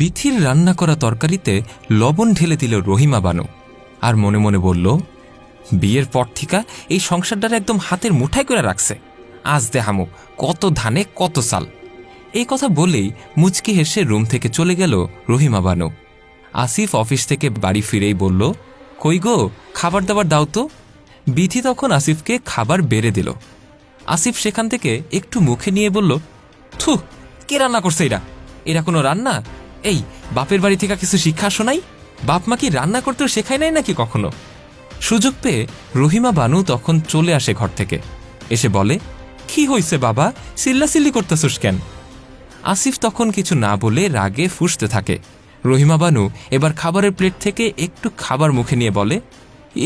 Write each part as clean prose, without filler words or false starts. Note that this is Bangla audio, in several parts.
বিথির রান্না করা তরকারিতে লবণ ঢেলে দিল রহিমা বানু আর মনে মনে বলল, বিয়ের পর থেকে এই সংসারটার একদম হাতের মুঠায় করে রাখছে। আজ দেখামু কত ধানে কত চাল। এই কথা বলেই মুচকি হেসে রুম থেকে চলে গেল রহিমা বানু। আসিফ অফিস থেকে বাড়ি ফিরেই বলল, কই গো, খাবার দাবার দাও তো। বিথি তখন আসিফকে খাবার বেড়ে দিল। আসিফ সেখান থেকে একটু মুখে নিয়ে বলল, থু, কে রান্না করছে এরা? এরা কোনো রান্না? এই বাপের বাড়ি থেকে কিছু শিক্ষা শোনাই? বাপ মা কি রান্না করতেও শেখায় নাই নাকি কখনো? সুযোগ পেয়ে রহিমা বানু তখন চলে আসে ঘর থেকে। এসে বলে, কি হইছে বাবা, চিল্লাচিল্লি করতেছস কেন? আসিফ তখন কিছু না বলে রাগে ফুঁসতে থাকে। রহিমা বানু এবার খাবারের প্লেট থেকে একটু খাবার মুখে নিয়ে বলে,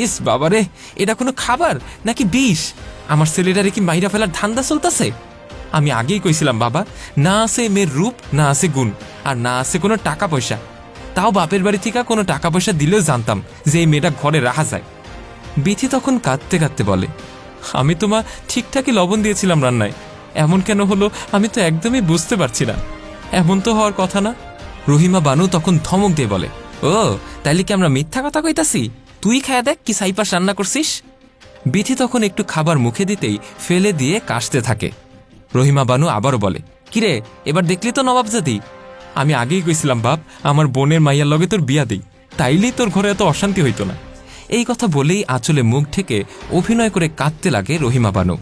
ইস বাবারে, এটা কোনো খাবার নাকি বিষ? আমার ছেলেটারে কি মাইরা ফেলার ধান্দা চলতেছে? আমি আগেই কইছিলাম বাবা, না আছে মেয়ের রূপ, না আছে গুণ, আর না আছে কোনো টাকা পয়সা। তাও বাপের বাড়ি থেকে কোনো টাকা পয়সা দিলেও জানতাম যে এই মেয়েটা ঘরে রাখা যায়। বিথি তখন কাঁদতে কাঁদতে বলে, আমি তোমা ঠিকঠাকই লবণ দিয়েছিলাম রান্নায়, এমন কেন হলো আমি তো একদমই বুঝতে পারছি না। এমন তো হওয়ার কথা না। রহিমা বানু তখন ধমক দিয়ে বলে, ও তাইলে কি আমরা মিথ্যা কথা কইতাছি? তুই খায়া দেখ কি সাইপাস রান্না করছিস। বিথি তখন একটু খাবার মুখে দিতেই ফেলে দিয়ে কাশতে থাকে। রহিমা বানু আবারও বলে, কিরে, এবার দেখলি তো নবাবজাদি? আমি আগেই কইছিলাম বাপ, আমার বোনের মাইয়ার লগে তোর বিয়া দেই, তাইলেই তোর ঘরে এত অশান্তি হইতো না। এই কথা বলেই আঁচলে মুখ ঢেকে অভিনয় করে কাঁদতে লাগে রহিমা বানু।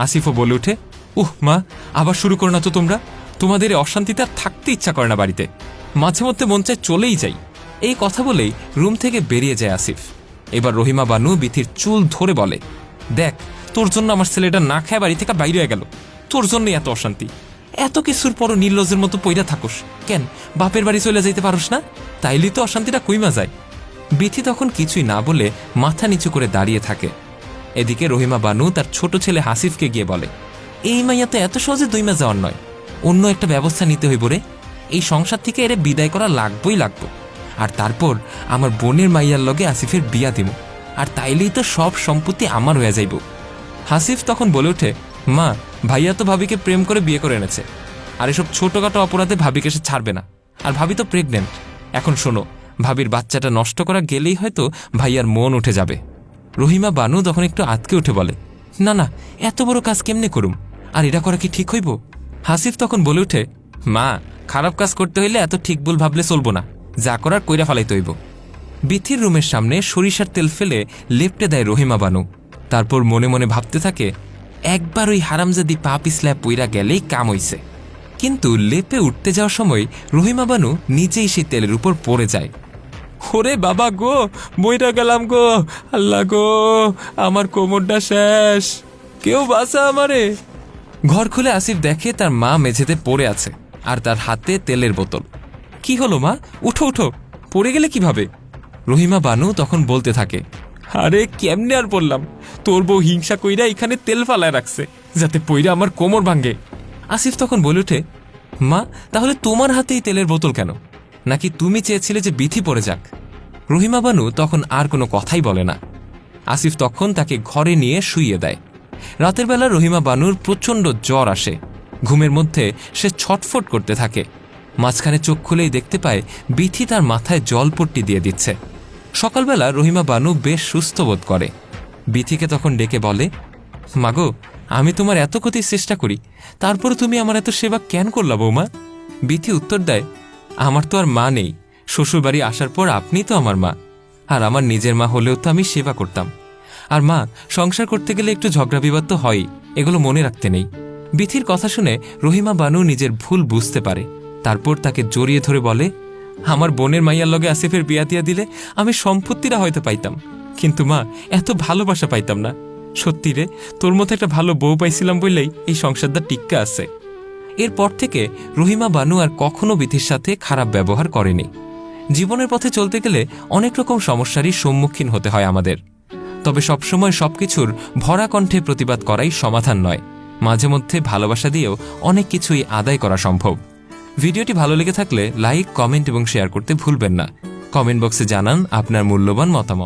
আসিফও বলে উঠে, উহ মা, আবার শুরু করো না তো তোমরা। তোমাদের এই অশান্তিতে আর থাকতে ইচ্ছা করে না বাড়িতে, মাঝে মধ্যে মন চায় চলেই যাই। এই কথা বলেই রুম থেকে বেরিয়ে যায় আসিফ। এবার রহিমা বানু বিথির চুল ধরে বলে, দেখ, তোর জন্য আমার ছেলেটা না খায় বাড়ি থেকে বাইরে হয়ে গেল, তোর জন্যই এত অশান্তি। এত কিছুর পরও নির্লজ্জের মতো পইরা থাকোস কেন? বাপের বাড়ি চলে যাইতে পারোস না? তাইলেই তো অশান্তিটা কইমা যায়। বিথি তখন কিছুই না বলে মাথা নিচু করে দাঁড়িয়ে থাকে। এদিকে রহিমা বানু তার ছোট ছেলে হাসিফকে গিয়ে বলে, এই মাইয়া তো এত সহজে দুইমা যাওয়ার নয়, অন্য একটা ব্যবস্থা নিতে হইব রে। এই সংসার থেকে এরে বিদায় করা লাগবই লাগবো। আর তারপর আমার বোনের মাইয়ার লগে আসিফের বিয়া দিব, আর তাইলেই তো সব সম্পত্তি আমার হয়ে যাইব। হাসিফ তখন বলে ওঠে, মা, ভাইয়া তো ভাবিকে প্রেম করে বিয়ে করে এনেছে, আর এসব ছোটখাটো অপরাধে ভাবিকে সে ছাড়বে না। আর ভাবি তো প্রেগনেন্ট। এখন শোনো, ভাবির বাচ্চাটা নষ্ট করা গেলেই হয়তো ভাইয়ার মন উঠে যাবে। রহিমা বানু তখন একটু আতকে উঠে বলে, না না, এত বড় কাজ কেমনে করুম? আর এটা করা কি ঠিক হইব? হাসিফ তখন বলে উঠে, মা, খারাপ কাজ করতে হইলে এত ঠিক ভুল ভাবলে চলবো না, যা করার কইরা ফেলাইতে হইব। বিথির রুমের সামনে সরিষার তেল ফেলে লেপটে দেয় রহিমা বানু। তারপর মনে মনে ভাবতে থাকে, একবার ওই হারামজাদি পা পিছলায় পইরা গেলেই কাম হইছে। কিন্তু লেপে উঠতে যাওয়ার সময় রহিমা বানু নিজেই সেই তেলের উপর পড়ে যায়। ওরে বাবা গো, বইটা গেলাম গো, আল্লাহ গো, আমার কোমরটা শেষ, কেউ বাঁচা আমারে। ঘর খুলে আসিফ দেখে তার মা মেঝেতে পড়ে আছে, আর তার হাতে তেলের বোতল। কি হলো মা, উঠো উঠো, পড়ে গেলে কিভাবে? রহিমা বানু তখন বলতে থাকে, আরে কেমনে আর বললাম, তোর বউ হিংসা কইরা এখানে তেল ফালায় রাখছে যাতে পইরা আমার কোমর ভাঙে। আসিফ তখন বলে ওঠে, মা, তাহলে তোমার হাতেই তেলের বোতল কেন? নাকি তুমি চেয়েছিলে যে বিথি পড়ে যাক? রহিমা বানু তখন আর কোনো কথাই বলে না। আসিফ তখন তাকে ঘরে নিয়ে শুইয়ে দেয়। রাতের বেলা রহিমা বানুর প্রচণ্ড জ্বর আসে। ঘুমের মধ্যে সে ছটফট করতে থাকে। মাঝখানে চোখ খুলেই দেখতে পায় বিথি তার মাথায় জলপট্টি দিয়ে দিচ্ছে। সকালবেলা রহিমা বানু বেশ সুস্থ বোধ করে। বিথিকে তখন ডেকে বলে, মাগো, আমি তোমার এত ক্ষতির চেষ্টা করি, তারপর তুমি আমার এত সেবা কেন করলা বৌমা? বিথি উত্তর দেয়, আমার তো আর মা নেই, শ্বশুরবাড়ি আসার পর আপনিই তো আমার মা। আর আমার নিজের মা হলেও তো আমি সেবা করতাম। আর মা, সংসার করতে গেলে একটু ঝগড়া বিবাদ তো হয়ই, এগুলো মনে রাখতে নেই। বিথির কথা শুনে রহিমা বানু নিজের ভুল বুঝতে পারে। তারপর তাকে জড়িয়ে ধরে বলে, আমার বোনের মাইয়ার লগে আসিফের বিয়া দিয়া দিলে আমি সম্পত্তিটা হয়তো পাইতাম, কিন্তু মা, এত ভালোবাসা পাইতাম না। সত্যি রে, তোর মতো একটা ভালো বউ পাইছিলাম বললেই এই সংসারটা টিক্কা আছে। এরপর থেকে রহিমা বানু আর কখনো বিথির সাথে খারাপ ব্যবহার করেনি। জীবনের পথে চলতে গেলে অনেক রকম সমস্যারই সম্মুখীন হতে হয় আমাদের। তবে সবসময় সবকিছুর ভরা কণ্ঠে প্রতিবাদ করাই সমাধান নয়। মাঝে মধ্যে ভালোবাসা দিয়েও অনেক কিছুই আদায় করা সম্ভব। ভিডিওটি ভালো লেগে থাকলে লাইক, কমেন্ট এবং শেয়ার করতে ভুলবেন না। কমেন্ট বক্সে জানান আপনার মূল্যবান মতামত।